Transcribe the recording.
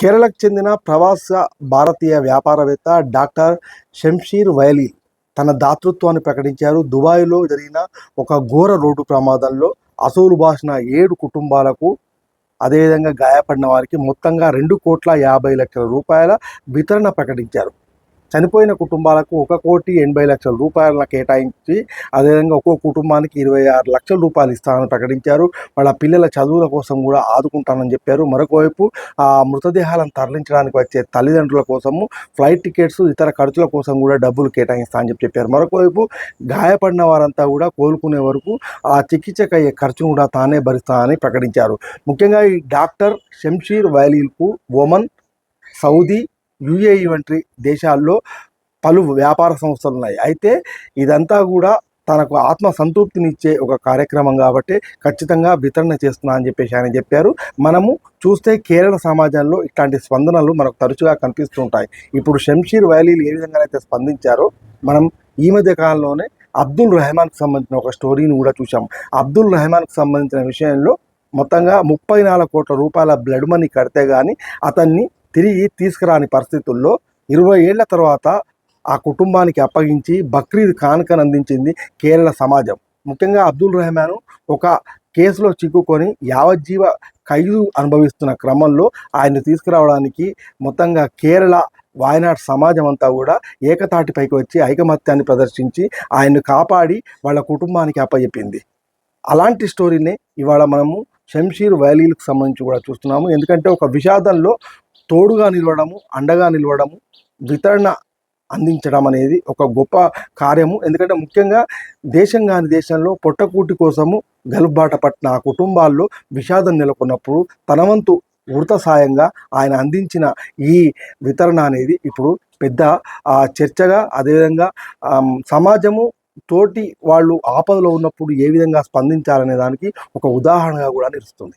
కేరళకు చెందిన ప్రవాస భారతీయ వ్యాపారవేత్త డాక్టర్ షంషీర్ వైలీ తన దాతృత్వాన్ని ప్రకటించారు. దుబాయ్లో జరిగిన ఒక ఘోర రోడ్డు ప్రమాదంలో అసూలు బాసిన 7 కుటుంబాలకు, అదేవిధంగా గాయపడిన వారికి మొత్తంగా 2,50,00,000 రూపాయల వితరణ ప్రకటించారు. చనిపోయిన కుటుంబాలకు 1,80,00,000 రూపాయలను కేటాయించి, అదేవిధంగా ఒక్కో కుటుంబానికి 26 లక్షల రూపాయలు ఇస్తానని ప్రకటించారు. వాళ్ళ పిల్లల చదువుల కోసం కూడా ఆదుకుంటానని చెప్పారు. మరొకవైపు ఆ మృతదేహాలను తరలించడానికి వచ్చే తల్లిదండ్రుల కోసము ఫ్లైట్ టికెట్స్, ఇతర ఖర్చుల కోసం కూడా డబ్బులు కేటాయిస్తానని చెప్పారు. మరొకవైపు గాయపడిన వారంతా కూడా కోలుకునే వరకు ఆ చికిత్సకు అయ్యే ఖర్చును కూడా తానే భరిస్తానని ప్రకటించారు. ముఖ్యంగా ఈ డాక్టర్ షంషీర్ వైలీకు ఒమన్, సౌదీ, యుఏఈ వంటి దేశాల్లో పలు వ్యాపార సంస్థలు ఉన్నాయి. అయితే ఇదంతా కూడా తనకు ఆత్మ సంతృప్తినిచ్చే ఒక కార్యక్రమం కాబట్టి ఖచ్చితంగా వితరణ చేస్తున్నా అని చెప్పేసి ఆయన చెప్పారు. మనము చూస్తే కేరళ సమాజంలో ఇట్లాంటి స్పందనలు మనకు తరచుగా కనిపిస్తూ ఉంటాయి. ఇప్పుడు షంషీర్ వైలీలు ఏ విధంగా అయితే స్పందించారో మనం ఈ మధ్య కాలంలోనే అబ్దుల్ రెహమాన్కి సంబంధించిన ఒక స్టోరీని కూడా చూసాం. అబ్దుల్ రెహమాన్కి సంబంధించిన విషయంలో మొత్తంగా 34 కోట్ల రూపాయల బ్లడ్ మనీ కడితే కానీ అతన్ని తిరిగి తీసుకురాని పరిస్థితుల్లో 20 ఏళ్ల తర్వాత ఆ కుటుంబానికి అప్పగించి బక్రీద్ కానుకను అందించింది కేరళ సమాజం. ముఖ్యంగా అబ్దుల్ రెహమాన్ ఒక కేసులో చిక్కుకొని యావజ్జీవ ఖైదు అనుభవిస్తున్న క్రమంలో ఆయన తీసుకురావడానికి మొత్తంగా కేరళ వాయనాడ్ సమాజం అంతా కూడా ఏకతాటిపైకి వచ్చి ఐకమత్యాన్ని ప్రదర్శించి ఆయన్ను కాపాడి వాళ్ళ కుటుంబానికి అప్పచెప్పింది. అలాంటి స్టోరీనే ఇవాళ మనము షంషీర్ వైలీలకు సంబంధించి కూడా చూస్తున్నాము. ఎందుకంటే ఒక విషాదంలో తోడుగా నిలవడము, అండగా నిలవడము, వితరణ అందించడం అనేది ఒక గొప్ప కార్యము. ఎందుకంటే ముఖ్యంగా దేశం కాని దేశంలో పొట్టకూటి కోసము గలుబాట పట్టిన ఆ కుటుంబాల్లో విషాదం నెలకొన్నప్పుడు తన వంతు వృత సాయంగా ఆయన అందించిన ఈ వితరణ అనేది ఇప్పుడు పెద్ద చర్చగా, అదేవిధంగా సమాజము తోటి వాళ్ళు ఆపదలో ఉన్నప్పుడు ఏ విధంగా స్పందించాలనే దానికి ఒక ఉదాహరణగా కూడా నిలుస్తుంది.